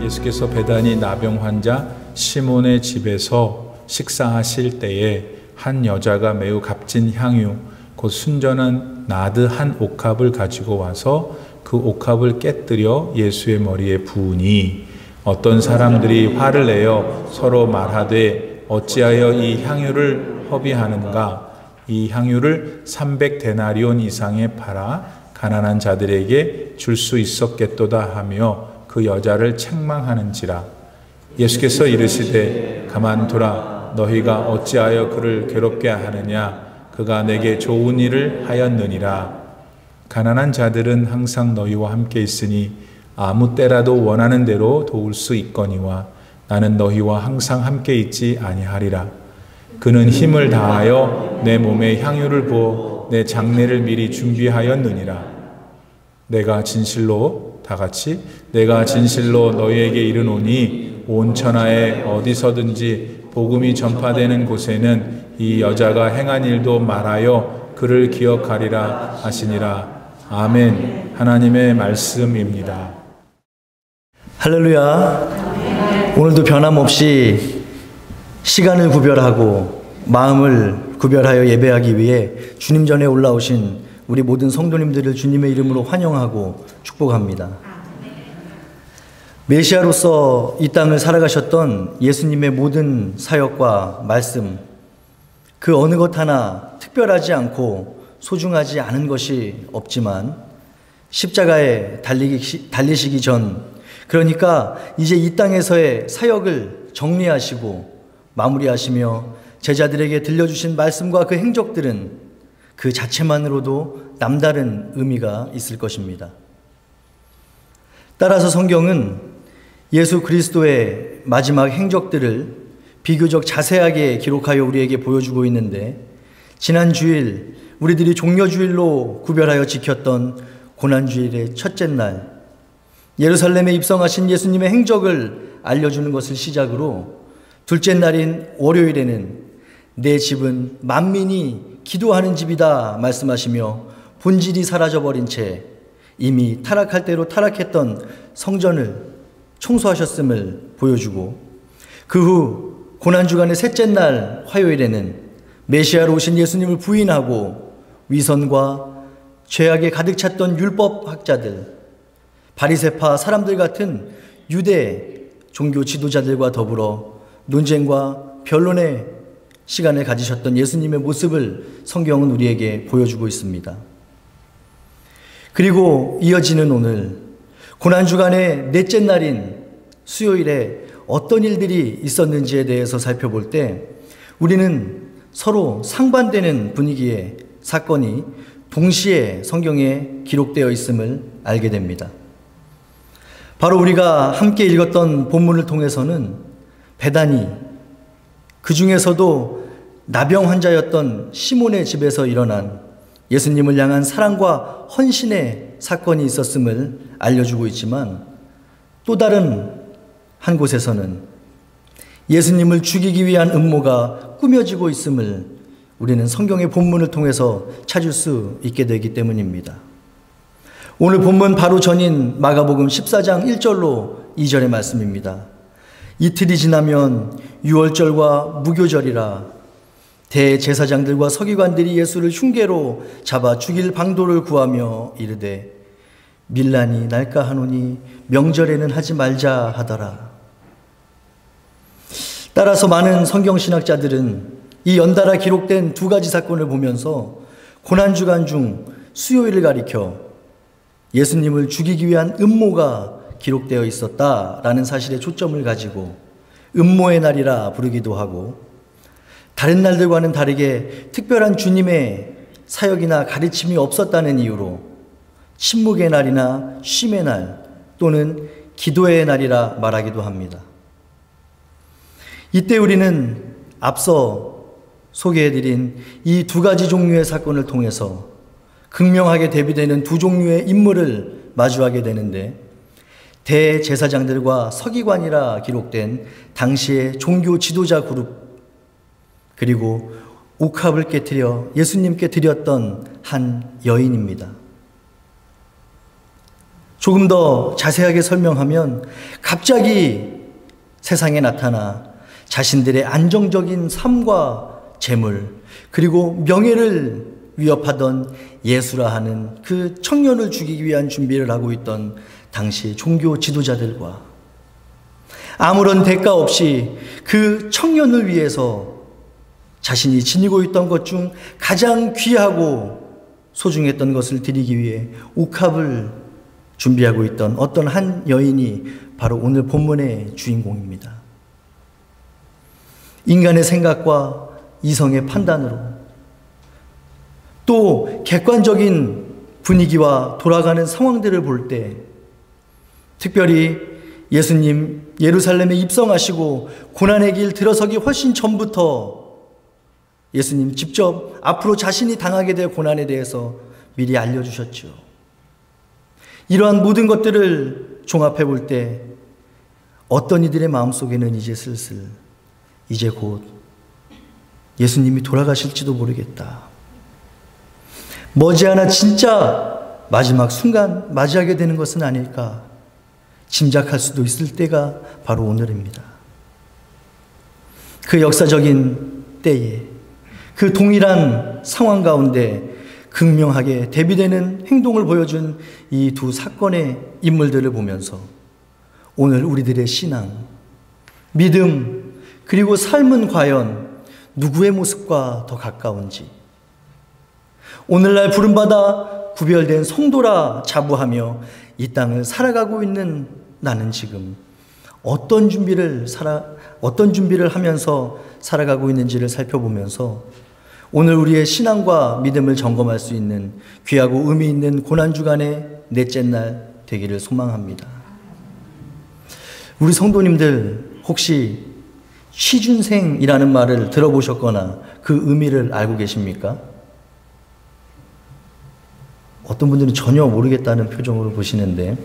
예수께서 베다니 나병 환자 시몬의 집에서 식사하실 때에 한 여자가 매우 값진 향유 곧 순전한 나드 한 옥합을 가지고 와서 그 옥합을 깨뜨려 예수의 머리에 부으니 어떤 사람들이 화를 내어 서로 말하되 어찌하여 이 향유를 허비하는가. 이 향유를 300데나리온 이상에 팔아 가난한 자들에게 줄 수 있었겠도다 하며 그 여자를 책망하는지라. 예수께서 이르시되 가만두라. 너희가 어찌하여 그를 괴롭게 하느냐. 그가 내게 좋은 일을 하였느니라. 가난한 자들은 항상 너희와 함께 있으니 아무 때라도 원하는 대로 도울 수 있거니와 나는 너희와 항상 함께 있지 아니하리라. 그는 힘을 다하여 내 몸에 향유를 부어 내 장례를 미리 준비하였느니라. 내가 진실로 다 같이 내가 진실로 너희에게 이르노니 온 천하에 어디서든지 복음이 전파되는 곳에는 이 여자가 행한 일도 말하여 그를 기억하리라 하시니라. 아멘. 하나님의 말씀입니다. 할렐루야. 오늘도 변함없이 시간을 구별하고 마음을 구별하여 예배하기 위해 주님 전에 올라오신 우리 모든 성도님들을 주님의 이름으로 환영하고 축복합니다. 메시아로서 이 땅을 살아가셨던 예수님의 모든 사역과 말씀, 그 어느 것 하나 특별하지 않고 소중하지 않은 것이 없지만 십자가에 달리시기 전, 그러니까 이제 이 땅에서의 사역을 정리하시고 마무리하시며 제자들에게 들려주신 말씀과 그 행적들은 그 자체만으로도 남다른 의미가 있을 것입니다. 따라서 성경은 예수 그리스도의 마지막 행적들을 비교적 자세하게 기록하여 우리에게 보여주고 있는데, 지난 주일 우리들이 종려주일로 구별하여 지켰던 고난주일의 첫째 날, 예루살렘에 입성하신 예수님의 행적을 알려주는 것을 시작으로 둘째 날인 월요일에는 내 집은 만민이 기도하는 집이다 말씀하시며 본질이 사라져버린 채 이미 타락할 대로 타락했던 성전을 청소하셨음을 보여주고, 그 후 고난주간의 셋째 날 화요일에는 메시아로 오신 예수님을 부인하고 위선과 죄악에 가득 찼던 율법학자들, 바리새파 사람들 같은 유대 종교 지도자들과 더불어 논쟁과 변론의 시간을 가지셨던 예수님의 모습을 성경은 우리에게 보여주고 있습니다. 그리고 이어지는 오늘 고난주간의 넷째 날인 수요일에 어떤 일들이 있었는지에 대해서 살펴볼 때 우리는 서로 상반되는 분위기의 사건이 동시에 성경에 기록되어 있음을 알게 됩니다. 바로 우리가 함께 읽었던 본문을 통해서는 베다니, 그 중에서도 나병 환자였던 시몬의 집에서 일어난 예수님을 향한 사랑과 헌신의 사건이 있었음을 알려주고 있지만, 또 다른 한 곳에서는 예수님을 죽이기 위한 음모가 꾸며지고 있음을 우리는 성경의 본문을 통해서 찾을 수 있게 되기 때문입니다. 오늘 본문 바로 전인 마가복음 14장 1절로 2절의 말씀입니다. 이틀이 지나면 유월절과 무교절이라 대제사장들과 서기관들이 예수를 흉계로 잡아 죽일 방도를 구하며 이르되 밀란이 날까 하노니 명절에는 하지 말자 하더라. 따라서 많은 성경신학자들은 이 연달아 기록된 두 가지 사건을 보면서 고난주간 중 수요일을 가리켜 예수님을 죽이기 위한 음모가 기록되어 있었다라는 사실에 초점을 가지고 음모의 날이라 부르기도 하고, 다른 날들과는 다르게 특별한 주님의 사역이나 가르침이 없었다는 이유로 침묵의 날이나 쉼의 날 또는 기도의 날이라 말하기도 합니다. 이때 우리는 앞서 소개해드린 이 두 가지 종류의 사건을 통해서 극명하게 대비되는 두 종류의 인물을 마주하게 되는데, 대제사장들과 서기관이라 기록된 당시의 종교 지도자 그룹, 그리고 옥합을 깨뜨려 예수님께 드렸던 한 여인입니다. 조금 더 자세하게 설명하면 갑자기 세상에 나타나 자신들의 안정적인 삶과 재물 그리고 명예를 위협하던 예수라 하는 그 청년을 죽이기 위한 준비를 하고 있던 당시 종교 지도자들과 아무런 대가 없이 그 청년을 위해서 자신이 지니고 있던 것 중 가장 귀하고 소중했던 것을 드리기 위해 옥합을 준비하고 있던 어떤 한 여인이 바로 오늘 본문의 주인공입니다. 인간의 생각과 이성의 판단으로 또 객관적인 분위기와 돌아가는 상황들을 볼 때 특별히 예수님 예루살렘에 입성하시고 고난의 길 들어서기 훨씬 전부터 예수님 직접 앞으로 자신이 당하게 될 고난에 대해서 미리 알려주셨죠. 이러한 모든 것들을 종합해 볼 때 어떤 이들의 마음속에는 이제 슬슬 이제 곧 예수님이 돌아가실지도 모르겠다. 머지않아 진짜 마지막 순간 맞이하게 되는 것은 아닐까 짐작할 수도 있을 때가 바로 오늘입니다. 그 역사적인 때에 그 동일한 상황 가운데 극명하게 대비되는 행동을 보여준 이 두 사건의 인물들을 보면서 오늘 우리들의 신앙, 믿음, 그리고 삶은 과연 누구의 모습과 더 가까운지 오늘날 부름받아 구별된 성도라 자부하며 이 땅을 살아가고 있는 나는 지금 어떤 준비를 하면서 살아가고 있는지를 살펴보면서 오늘 우리의 신앙과 믿음을 점검할 수 있는 귀하고 의미 있는 고난주간의 넷째 날 되기를 소망합니다. 우리 성도님들 혹시 취준생이라는 말을 들어보셨거나 그 의미를 알고 계십니까? 어떤 분들은 전혀 모르겠다는 표정으로 보시는데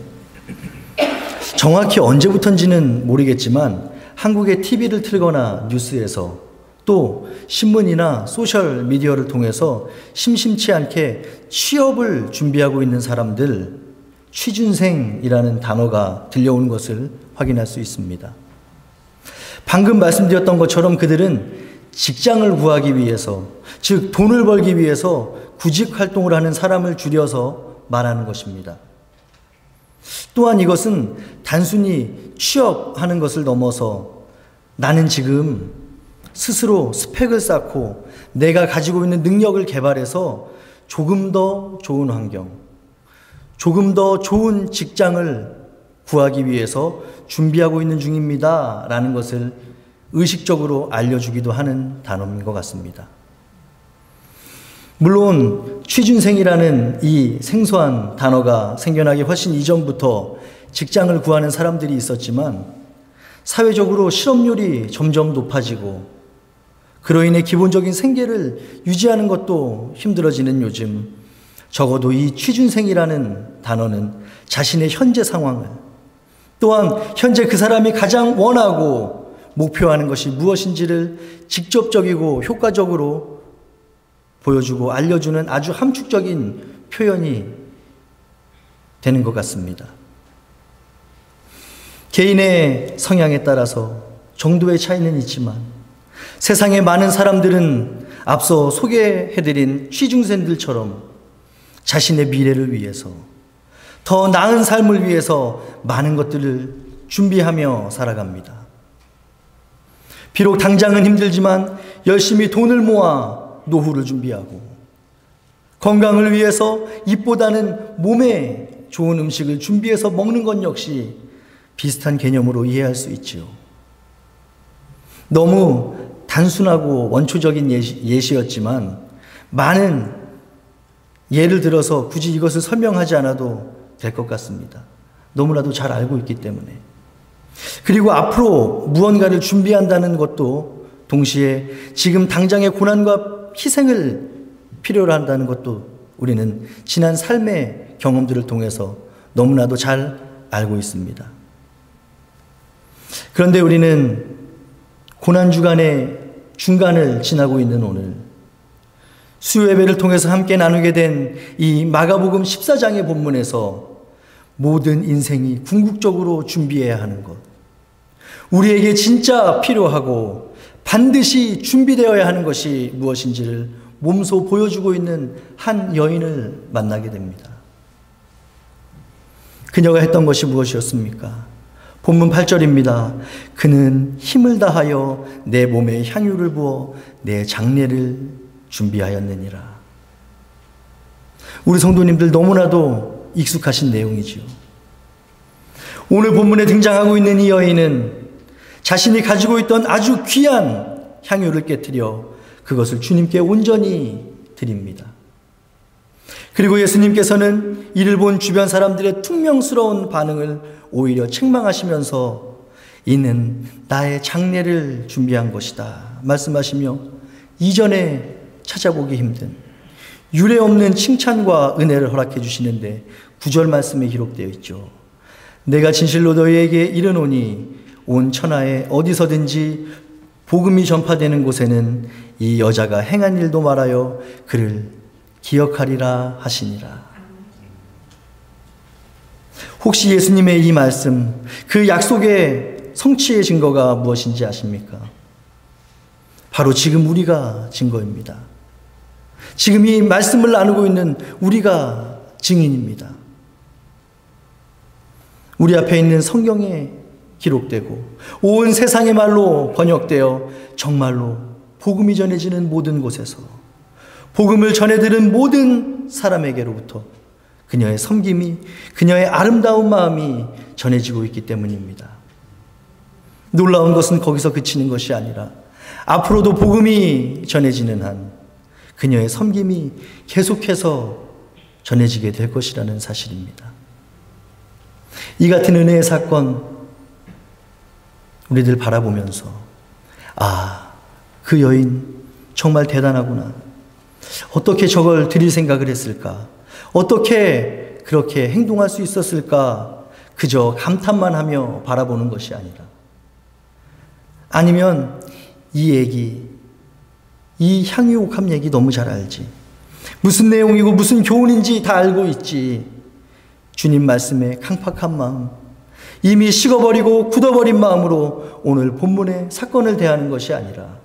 정확히 언제부턴지는 모르겠지만 한국의 TV를 틀거나 뉴스에서 또 신문이나 소셜 미디어를 통해서 심심치 않게 취업을 준비하고 있는 사람들, 취준생이라는 단어가 들려오는 것을 확인할 수 있습니다. 방금 말씀드렸던 것처럼 그들은 직장을 구하기 위해서, 즉 돈을 벌기 위해서 구직 활동을 하는 사람을 줄여서 말하는 것입니다. 또한 이것은 단순히 취업하는 것을 넘어서 나는 지금 스스로 스펙을 쌓고 내가 가지고 있는 능력을 개발해서 조금 더 좋은 환경, 조금 더 좋은 직장을 구하기 위해서 준비하고 있는 중입니다. 라는 것을 의식적으로 알려주기도 하는 단어인 것 같습니다. 물론 취준생이라는 이 생소한 단어가 생겨나기 훨씬 이전부터 직장을 구하는 사람들이 있었지만 사회적으로 실업률이 점점 높아지고 그로 인해 기본적인 생계를 유지하는 것도 힘들어지는 요즘 적어도 이 취준생이라는 단어는 자신의 현재 상황을 또한 현재 그 사람이 가장 원하고 목표하는 것이 무엇인지를 직접적이고 효과적으로 보여주고 알려주는 아주 함축적인 표현이 되는 것 같습니다. 개인의 성향에 따라서 정도의 차이는 있지만 세상의 많은 사람들은 앞서 소개해드린 취중생들처럼 자신의 미래를 위해서 더 나은 삶을 위해서 많은 것들을 준비하며 살아갑니다. 비록 당장은 힘들지만 열심히 돈을 모아 노후를 준비하고 건강을 위해서 입보다는 몸에 좋은 음식을 준비해서 먹는 것 역시 비슷한 개념으로 이해할 수 있죠. 너무 단순하고 원초적인 예시였지만 많은 예를 들어서 굳이 이것을 설명하지 않아도 될 것 같습니다. 너무나도 잘 알고 있기 때문에. 그리고 앞으로 무언가를 준비한다는 것도 동시에 지금 당장의 고난과 희생을 필요로 한다는 것도 우리는 지난 삶의 경험들을 통해서 너무나도 잘 알고 있습니다. 그런데 우리는 고난주간의 중간을 지나고 있는 오늘 수요 예배를 통해서 함께 나누게 된 이 마가복음 14장의 본문에서 모든 인생이 궁극적으로 준비해야 하는 것, 우리에게 진짜 필요하고 반드시 준비되어야 하는 것이 무엇인지를 몸소 보여주고 있는 한 여인을 만나게 됩니다. 그녀가 했던 것이 무엇이었습니까? 본문 8절입니다. 그는 힘을 다하여 내 몸에 향유를 부어 내 장례를 준비하였느니라. 우리 성도님들 너무나도 익숙하신 내용이지요. 오늘 본문에 등장하고 있는 이 여인은 자신이 가지고 있던 아주 귀한 향유를 깨뜨려 그것을 주님께 온전히 드립니다. 그리고 예수님께서는 이를 본 주변 사람들의 퉁명스러운 반응을 오히려 책망하시면서 이는 나의 장례를 준비한 것이다 말씀하시며 이전에 찾아보기 힘든 유례없는 칭찬과 은혜를 허락해 주시는데 9절 말씀에 기록되어 있죠. 내가 진실로 너희에게 이르노니 온 천하에 어디서든지 복음이 전파되는 곳에는 이 여자가 행한 일도 말하여 그를 기억하리라 하시니라. 혹시 예수님의 이 말씀, 그 약속의 성취의 증거가 무엇인지 아십니까? 바로 지금 우리가 증거입니다. 지금 이 말씀을 나누고 있는 우리가 증인입니다. 우리 앞에 있는 성경에 기록되고 온 세상의 말로 번역되어 정말로 복음이 전해지는 모든 곳에서 복음을 전해들은 모든 사람에게로부터 그녀의 섬김이, 그녀의 아름다운 마음이 전해지고 있기 때문입니다. 놀라운 것은 거기서 그치는 것이 아니라 앞으로도 복음이 전해지는 한 그녀의 섬김이 계속해서 전해지게 될 것이라는 사실입니다. 이 같은 은혜의 사건 우리들 바라보면서 그 여인 정말 대단하구나. 어떻게 저걸 드릴 생각을 했을까? 어떻게 그렇게 행동할 수 있었을까? 그저 감탄만 하며 바라보는 것이 아니라 아니면 이 얘기, 이 향유옥합 얘기 너무 잘 알지. 무슨 내용이고 무슨 교훈인지 다 알고 있지. 주님 말씀에 강팍한 마음, 이미 식어버리고 굳어버린 마음으로 오늘 본문의 사건을 대하는 것이 아니라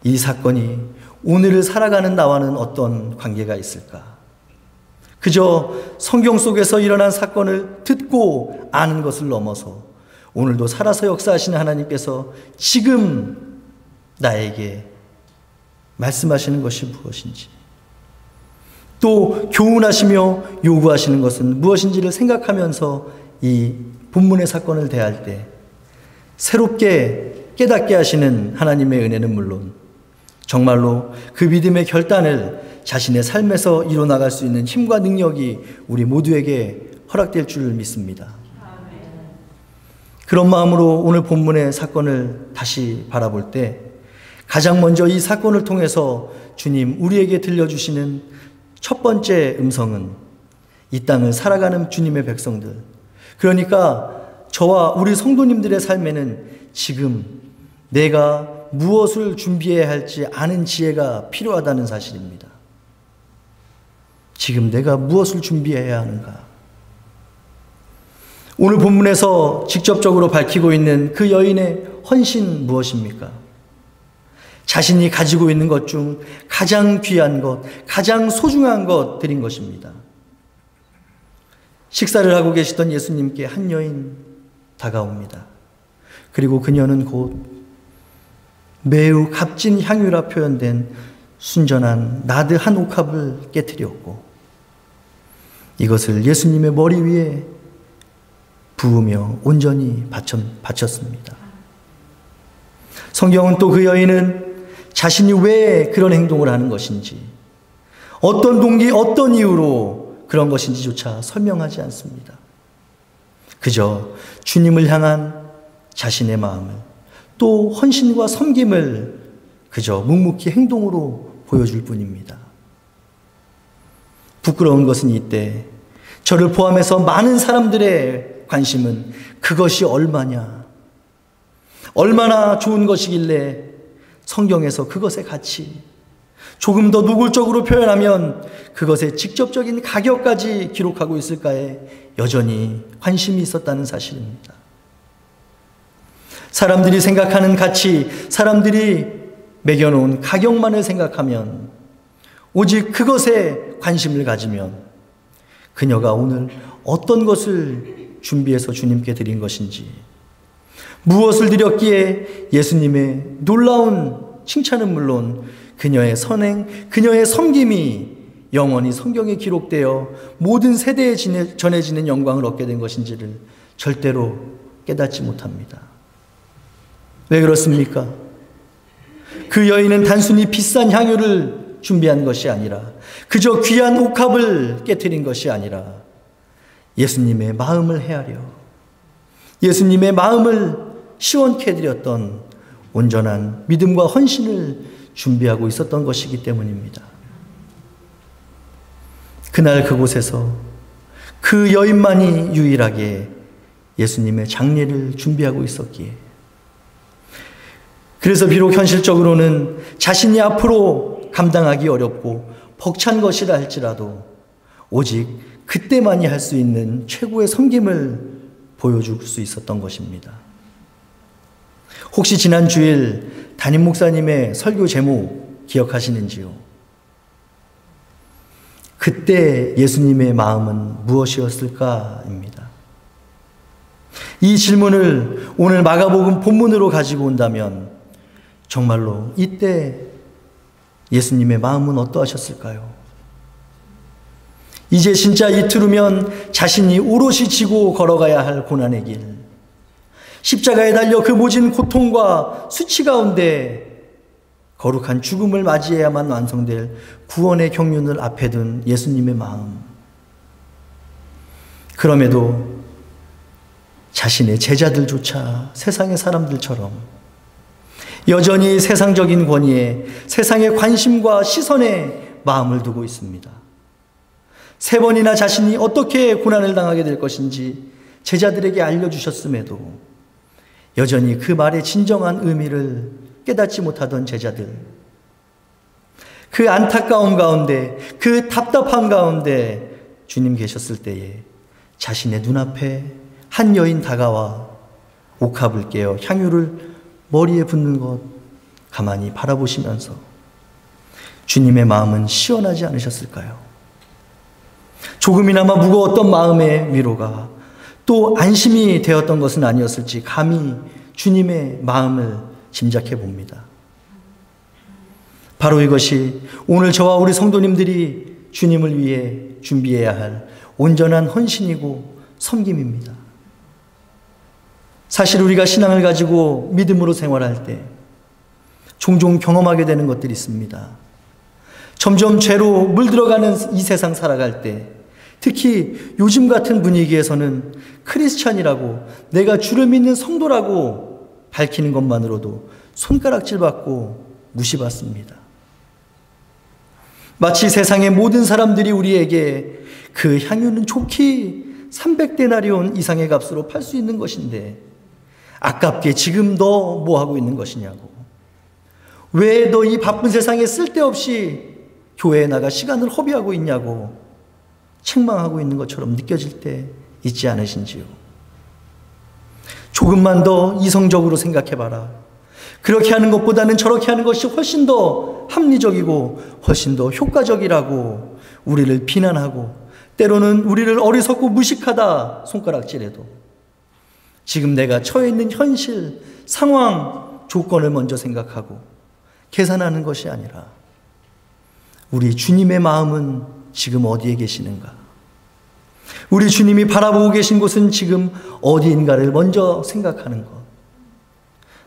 이 사건이 오늘을 살아가는 나와는 어떤 관계가 있을까? 그저 성경 속에서 일어난 사건을 듣고 아는 것을 넘어서 오늘도 살아서 역사하시는 하나님께서 지금 나에게 말씀하시는 것이 무엇인지, 또 교훈하시며 요구하시는 것은 무엇인지를 생각하면서 이 본문의 사건을 대할 때 새롭게 깨닫게 하시는 하나님의 은혜는 물론 정말로 그 믿음의 결단을 자신의 삶에서 이뤄나갈 수 있는 힘과 능력이 우리 모두에게 허락될 줄 믿습니다. 그런 마음으로 오늘 본문의 사건을 다시 바라볼 때 가장 먼저 이 사건을 통해서 주님 우리에게 들려주시는 첫 번째 음성은 이 땅을 살아가는 주님의 백성들, 그러니까 저와 우리 성도님들의 삶에는 지금 내가 무엇을 준비해야 할지 아는 지혜가 필요하다는 사실입니다. 지금 내가 무엇을 준비해야 하는가? 오늘 본문에서 직접적으로 밝히고 있는 그 여인의 헌신 무엇입니까? 자신이 가지고 있는 것 중 가장 귀한 것, 가장 소중한 것 드린 것입니다. 식사를 하고 계시던 예수님께 한 여인 다가옵니다. 그리고 그녀는 곧 매우 값진 향유라 표현된 순전한 나드 한 옥합을 깨뜨렸고 이것을 예수님의 머리 위에 부으며 온전히 바쳤습니다. 성경은 또 그 여인은 자신이 왜 그런 행동을 하는 것인지, 어떤 동기, 어떤 이유로 그런 것인지조차 설명하지 않습니다. 그저 주님을 향한 자신의 마음을, 또 헌신과 섬김을 그저 묵묵히 행동으로 보여줄 뿐입니다. 부끄러운 것은 이때 저를 포함해서 많은 사람들의 관심은 그것이 얼마냐, 얼마나 좋은 것이길래 성경에서 그것의 가치, 조금 더 노골적으로 표현하면 그것의 직접적인 가격까지 기록하고 있을까에 여전히 관심이 있었다는 사실입니다. 사람들이 생각하는 가치, 사람들이 매겨놓은 가격만을 생각하면, 오직 그것에 관심을 가지면 그녀가 오늘 어떤 것을 준비해서 주님께 드린 것인지, 무엇을 드렸기에 예수님의 놀라운 칭찬은 물론 그녀의 선행, 그녀의 섬김이 영원히 성경에 기록되어 모든 세대에 전해지는 영광을 얻게 된 것인지를 절대로 깨닫지 못합니다. 왜 그렇습니까? 그 여인은 단순히 비싼 향유를 준비한 것이 아니라, 그저 귀한 옥합을 깨트린 것이 아니라 예수님의 마음을 헤아려 예수님의 마음을 시원케 해드렸던 온전한 믿음과 헌신을 준비하고 있었던 것이기 때문입니다. 그날 그곳에서 그 여인만이 유일하게 예수님의 장례를 준비하고 있었기에, 그래서 비록 현실적으로는 자신이 앞으로 감당하기 어렵고 벅찬 것이라 할지라도 오직 그때만이 할 수 있는 최고의 섬김을 보여줄 수 있었던 것입니다. 혹시 지난 주일 담임 목사님의 설교 제목 기억하시는지요? 그때 예수님의 마음은 무엇이었을까입니다. 이 질문을 오늘 마가복음 본문으로 가지고 온다면 정말로 이때 예수님의 마음은 어떠하셨을까요? 이제 진짜 이틀 후면 자신이 오롯이 지고 걸어가야 할 고난의 길, 십자가에 달려 그 모진 고통과 수치 가운데 거룩한 죽음을 맞이해야만 완성될 구원의 경륜을 앞에 둔 예수님의 마음. 그럼에도 자신의 제자들조차 세상의 사람들처럼 여전히 세상적인 권위에, 세상의 관심과 시선에 마음을 두고 있습니다. 3번이나 자신이 어떻게 고난을 당하게 될 것인지 제자들에게 알려주셨음에도 여전히 그 말의 진정한 의미를 깨닫지 못하던 제자들, 그 안타까움 가운데, 그 답답함 가운데 주님 계셨을 때에 자신의 눈앞에 한 여인 다가와 옥합을 깨어 향유를 머리에 붓는 것 가만히 바라보시면서 주님의 마음은 시원하지 않으셨을까요? 조금이나마 무거웠던 마음의 위로가 또 안심이 되었던 것은 아니었을지 감히 주님의 마음을 짐작해 봅니다. 바로 이것이 오늘 저와 우리 성도님들이 주님을 위해 준비해야 할 온전한 헌신이고 섬김입니다. 사실 우리가 신앙을 가지고 믿음으로 생활할 때 종종 경험하게 되는 것들이 있습니다. 점점 죄로 물들어가는 이 세상 살아갈 때, 특히 요즘 같은 분위기에서는 크리스찬이라고, 내가 주를 믿는 성도라고 밝히는 것만으로도 손가락질받고 무시받습니다. 마치 세상의 모든 사람들이 우리에게 그 향유는 좋게 300데나리온 이상의 값으로 팔 수 있는 것인데 아깝게 지금 너 뭐하고 있는 것이냐고, 왜 너 이 바쁜 세상에 쓸데없이 교회에 나가 시간을 허비하고 있냐고 책망하고 있는 것처럼 느껴질 때 있지 않으신지요? 조금만 더 이성적으로 생각해봐라. 그렇게 하는 것보다는 저렇게 하는 것이 훨씬 더 합리적이고 훨씬 더 효과적이라고 우리를 비난하고, 때로는 우리를 어리석고 무식하다 손가락질해도 지금 내가 처해 있는 현실, 상황, 조건을 먼저 생각하고 계산하는 것이 아니라 우리 주님의 마음은 지금 어디에 계시는가? 우리 주님이 바라보고 계신 곳은 지금 어디인가를 먼저 생각하는 것.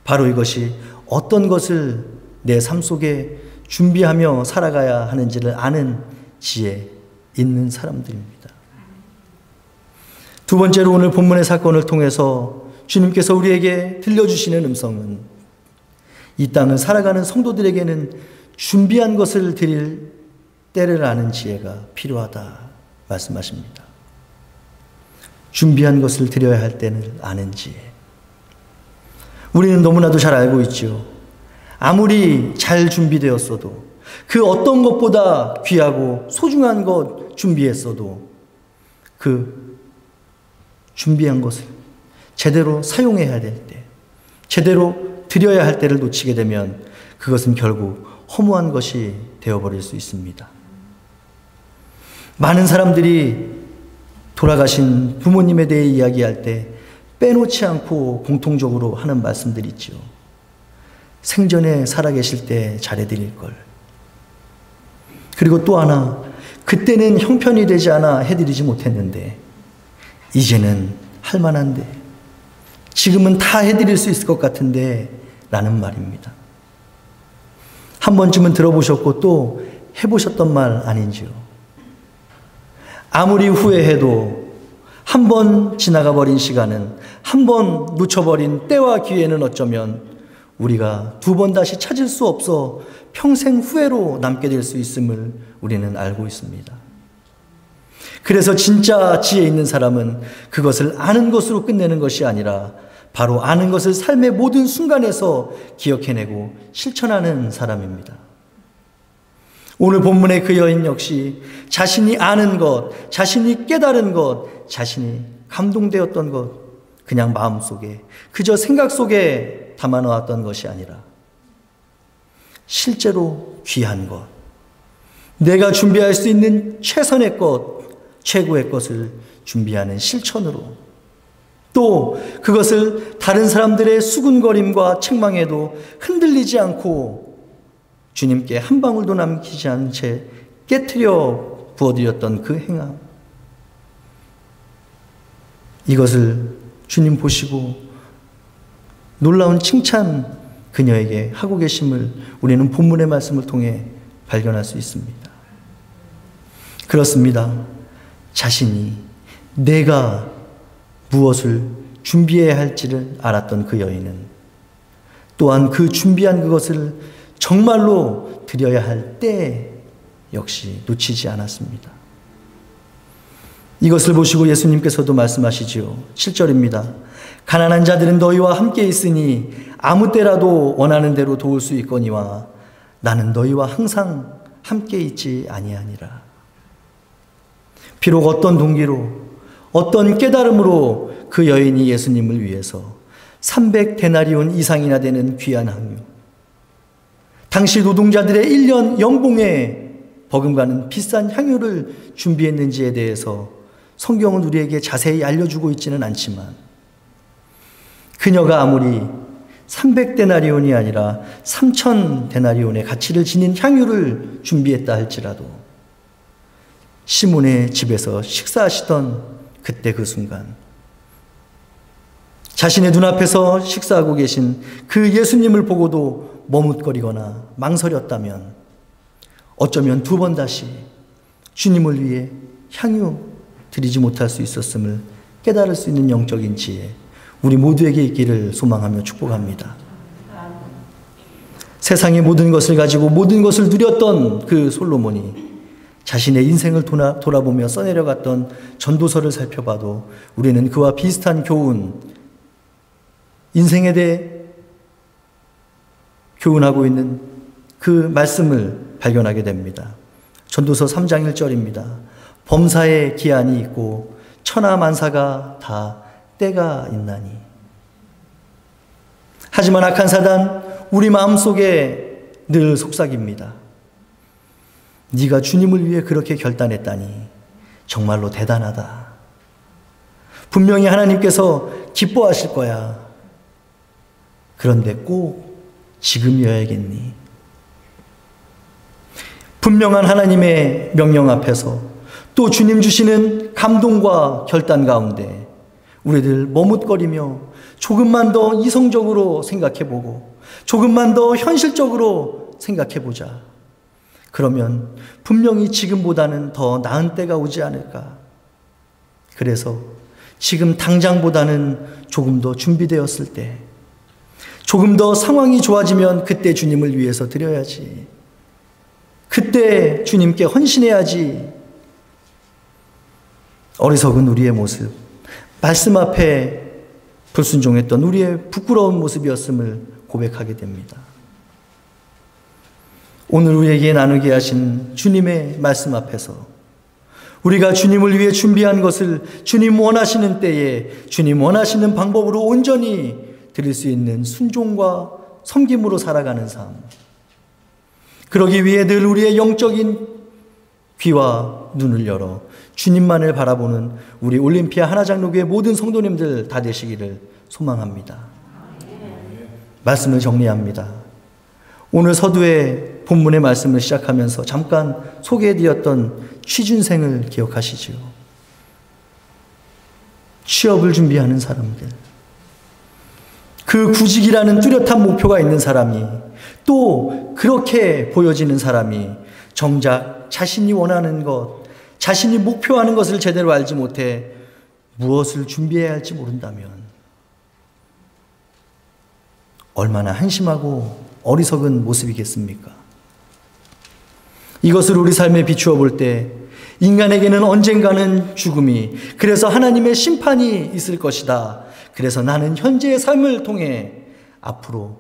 바로 이것이 어떤 것을 내 삶 속에 준비하며 살아가야 하는지를 아는 지혜 있는 사람들입니다. 두 번째로 오늘 본문의 사건을 통해서 주님께서 우리에게 들려주시는 음성은 이 땅을 살아가는 성도들에게는 준비한 것을 드릴 때를 아는 지혜가 필요하다 말씀하십니다. 준비한 것을 드려야 할 때를 아는 지혜. 우리는 너무나도 잘 알고 있죠. 아무리 잘 준비되었어도, 그 어떤 것보다 귀하고 소중한 것 준비했어도 그 준비한 것을 제대로 사용해야 될 때, 제대로 드려야 할 때를 놓치게 되면 그것은 결국 허무한 것이 되어버릴 수 있습니다. 많은 사람들이 돌아가신 부모님에 대해 이야기할 때 빼놓지 않고 공통적으로 하는 말씀들이 있죠. 생전에 살아계실 때 잘해드릴 걸. 그리고 또 하나, 그때는 형편이 되지 않아 해드리지 못했는데 이제는 할 만한데, 지금은 다 해드릴 수 있을 것 같은데 라는 말입니다. 한 번쯤은 들어보셨고 또 해보셨던 말 아닌지요? 아무리 후회해도 한 번 지나가 버린 시간은, 한 번 놓쳐버린 때와 기회는 어쩌면 우리가 두 번 다시 찾을 수 없어 평생 후회로 남게 될 수 있음을 우리는 알고 있습니다. 그래서 진짜 지혜 있는 사람은 그것을 아는 것으로 끝내는 것이 아니라 바로 아는 것을 삶의 모든 순간에서 기억해내고 실천하는 사람입니다. 오늘 본문의 그 여인 역시 자신이 아는 것, 자신이 깨달은 것, 자신이 감동되었던 것, 그냥 마음속에, 그저 생각 속에 담아놓았던 것이 아니라 실제로 귀한 것, 내가 준비할 수 있는 최선의 것, 최고의 것을 준비하는 실천으로, 또 그것을 다른 사람들의 수군거림과 책망에도 흔들리지 않고 주님께 한 방울도 남기지 않은 채 깨트려 부어드렸던 그 행함, 이것을 주님 보시고 놀라운 칭찬 그녀에게 하고 계심을 우리는 본문의 말씀을 통해 발견할 수 있습니다. 그렇습니다. 자신이 내가 무엇을 준비해야 할지를 알았던 그 여인은 또한 그 준비한 그것을 정말로 드려야 할 때 역시 놓치지 않았습니다. 이것을 보시고 예수님께서도 말씀하시지요. 7절입니다. 가난한 자들은 너희와 함께 있으니 아무 때라도 원하는 대로 도울 수 있거니와 나는 너희와 항상 함께 있지 아니하니라. 비록 어떤 동기로, 어떤 깨달음으로 그 여인이 예수님을 위해서 300데나리온 이상이나 되는 귀한 향유, 당시 노동자들의 1년 연봉에 버금가는 비싼 향유를 준비했는지에 대해서 성경은 우리에게 자세히 알려주고 있지는 않지만, 그녀가 아무리 300데나리온이 아니라 3000데나리온의 가치를 지닌 향유를 준비했다 할지라도 시몬의 집에서 식사하시던 그때 그 순간, 자신의 눈앞에서 식사하고 계신 그 예수님을 보고도 머뭇거리거나 망설였다면 어쩌면 두 번 다시 주님을 위해 향유 드리지 못할 수 있었음을 깨달을 수 있는 영적인 지혜, 우리 모두에게 있기를 소망하며 축복합니다. 세상의 모든 것을 가지고 모든 것을 누렸던 그 솔로몬이 자신의 인생을 돌아보며 써내려갔던 전도서를 살펴봐도 우리는 그와 비슷한 교훈, 인생에 대해 교훈하고 있는 그 말씀을 발견하게 됩니다. 전도서 3장 1절입니다. 범사에 기한이 있고 천하 만사가 다 때가 있나니. 하지만 악한 사단, 우리 마음속에 늘 속삭입니다. 네가 주님을 위해 그렇게 결단했다니 정말로 대단하다. 분명히 하나님께서 기뻐하실 거야. 그런데 꼭 지금이어야겠니? 분명한 하나님의 명령 앞에서 또 주님 주시는 감동과 결단 가운데 우리들 머뭇거리며 조금만 더 이성적으로 생각해보고 조금만 더 현실적으로 생각해보자. 그러면 분명히 지금보다는 더 나은 때가 오지 않을까. 그래서 지금 당장보다는 조금 더 준비되었을 때, 조금 더 상황이 좋아지면 그때 주님을 위해서 드려야지. 그때 주님께 헌신해야지. 어리석은 우리의 모습, 말씀 앞에 불순종했던 우리의 부끄러운 모습이었음을 고백하게 됩니다. 오늘 우리에게 나누게 하신 주님의 말씀 앞에서 우리가 주님을 위해 준비한 것을 주님 원하시는 때에 주님 원하시는 방법으로 온전히 드릴 수 있는 순종과 섬김으로 살아가는 삶. 그러기 위해 늘 우리의 영적인 귀와 눈을 열어 주님만을 바라보는 우리 올림피아 하나장로교회 모든 성도님들 다 되시기를 소망합니다. 말씀을 정리합니다. 오늘 서두에 본문의 말씀을 시작하면서 잠깐 소개해드렸던 취준생을 기억하시죠? 취업을 준비하는 사람들, 그 구직이라는 뚜렷한 목표가 있는 사람이, 또 그렇게 보여지는 사람이 정작 자신이 원하는 것, 자신이 목표하는 것을 제대로 알지 못해 무엇을 준비해야 할지 모른다면 얼마나 한심하고 어리석은 모습이겠습니까? 이것을 우리 삶에 비추어 볼 때 인간에게는 언젠가는 죽음이, 그래서 하나님의 심판이 있을 것이다. 그래서 나는 현재의 삶을 통해 앞으로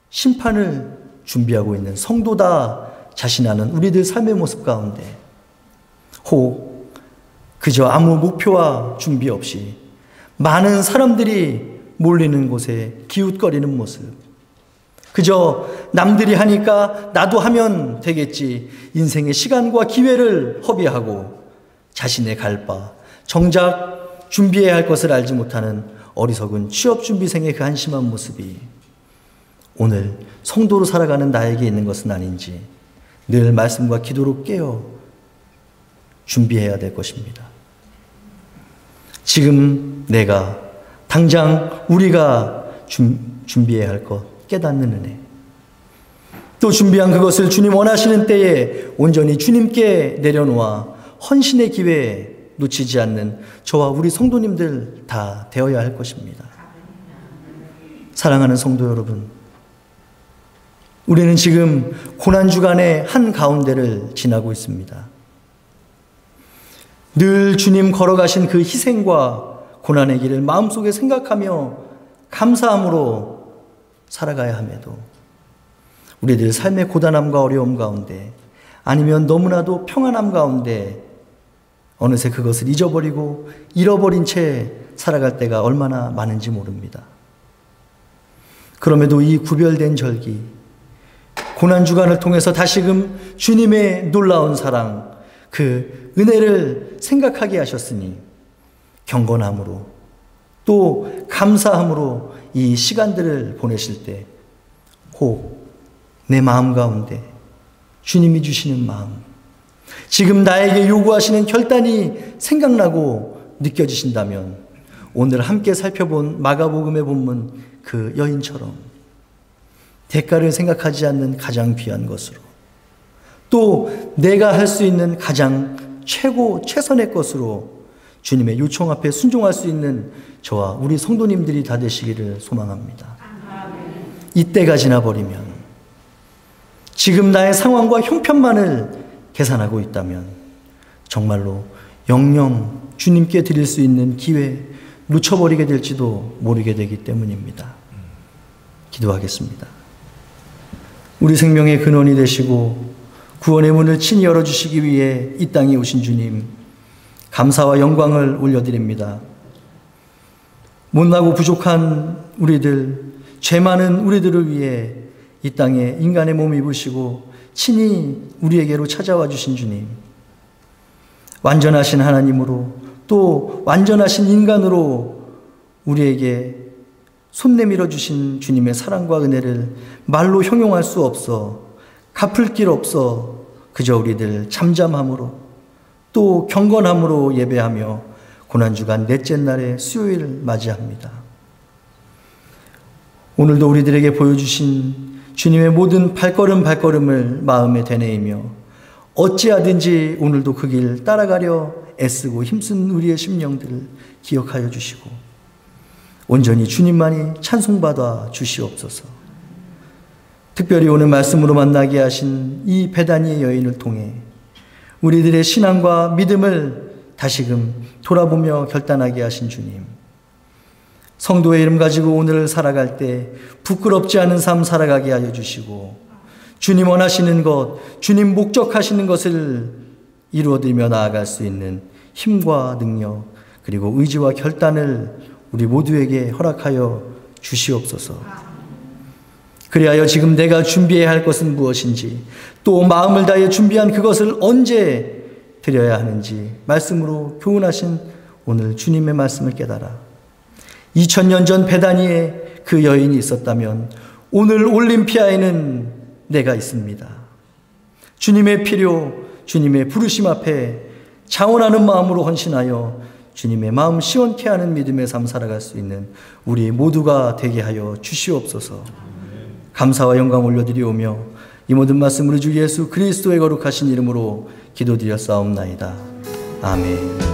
심판을 준비하고 있는 성도다 자신하는 우리들 삶의 모습 가운데 혹 그저 아무 목표와 준비 없이 많은 사람들이 몰리는 곳에 기웃거리는 모습, 그저 남들이 하니까 나도 하면 되겠지, 인생의 시간과 기회를 허비하고 자신의 갈 바, 정작 준비해야 할 것을 알지 못하는 어리석은 취업준비생의 그 한심한 모습이 오늘 성도로 살아가는 나에게 있는 것은 아닌지 늘 말씀과 기도로 깨어 준비해야 될 것입니다. 지금 내가 당장 우리가 준비해야 할 것 깨닫는 은혜, 또 준비한 그것을 주님 원하시는 때에 온전히 주님께 내려놓아 헌신의 기회에 놓치지 않는 저와 우리 성도님들 다 되어야 할 것입니다. 사랑하는 성도 여러분, 우리는 지금 고난주간의 한가운데를 지나고 있습니다. 늘 주님 걸어가신 그 희생과 고난의 길을 마음속에 생각하며 감사함으로 살아가야 함에도 우리들 삶의 고단함과 어려움 가운데, 아니면 너무나도 평안함 가운데 어느새 그것을 잊어버리고 잃어버린 채 살아갈 때가 얼마나 많은지 모릅니다. 그럼에도 이 구별된 절기, 고난주간을 통해서 다시금 주님의 놀라운 사랑, 그 은혜를 생각하게 하셨으니 경건함으로 또 감사함으로 이 시간들을 보내실 때 혹 내 마음 가운데 주님이 주시는 마음, 지금 나에게 요구하시는 결단이 생각나고 느껴지신다면 오늘 함께 살펴본 마가복음의 본문 그 여인처럼 대가를 생각하지 않는 가장 귀한 것으로, 또 내가 할 수 있는 가장 최선의 것으로 주님의 요청 앞에 순종할 수 있는 저와 우리 성도님들이 다 되시기를 소망합니다. 이때가 지나버리면, 지금 나의 상황과 형편만을 계산하고 있다면 정말로 영영 주님께 드릴 수 있는 기회 놓쳐버리게 될지도 모르게 되기 때문입니다. 기도하겠습니다. 우리 생명의 근원이 되시고 구원의 문을 친히 열어주시기 위해 이 땅에 오신 주님, 감사와 영광을 올려드립니다. 못나고 부족한 우리들, 죄 많은 우리들을 위해 이 땅에 인간의 몸 입으시고 친히 우리에게로 찾아와 주신 주님, 완전하신 하나님으로 또 완전하신 인간으로 우리에게 손 내밀어 주신 주님의 사랑과 은혜를 말로 형용할 수 없어, 갚을 길 없어 그저 우리들 잠잠함으로 또 경건함으로 예배하며 고난주간 넷째 날의 수요일을 맞이합니다. 오늘도 우리들에게 보여주신 주님의 모든 발걸음을 마음에 되뇌이며 어찌하든지 오늘도 그 길 따라가려 애쓰고 힘쓴 우리의 심령들을 기억하여 주시고 온전히 주님만이 찬송받아 주시옵소서. 특별히 오늘 말씀으로 만나게 하신 이 베다니의 여인을 통해 우리들의 신앙과 믿음을 다시금 돌아보며 결단하게 하신 주님, 성도의 이름 가지고 오늘을 살아갈 때 부끄럽지 않은 삶 살아가게 하여 주시고 주님 원하시는 것, 주님 목적하시는 것을 이루어들며 나아갈 수 있는 힘과 능력 그리고 의지와 결단을 우리 모두에게 허락하여 주시옵소서. 그리하여 지금 내가 준비해야 할 것은 무엇인지, 또 마음을 다해 준비한 그것을 언제 드려야 하는지 말씀으로 교훈하신 오늘 주님의 말씀을 깨달아 2000년 전 베다니에 그 여인이 있었다면 오늘 올림피아에는 내가 있습니다. 주님의 필요, 주님의 부르심 앞에 자원하는 마음으로 헌신하여 주님의 마음 시원케 하는 믿음의 삶 살아갈 수 있는 우리 모두가 되게 하여 주시옵소서. 감사와 영광 올려드리오며 이 모든 말씀으로 주 예수 그리스도의 거룩하신 이름으로 기도드렸사옵나이다. 아멘.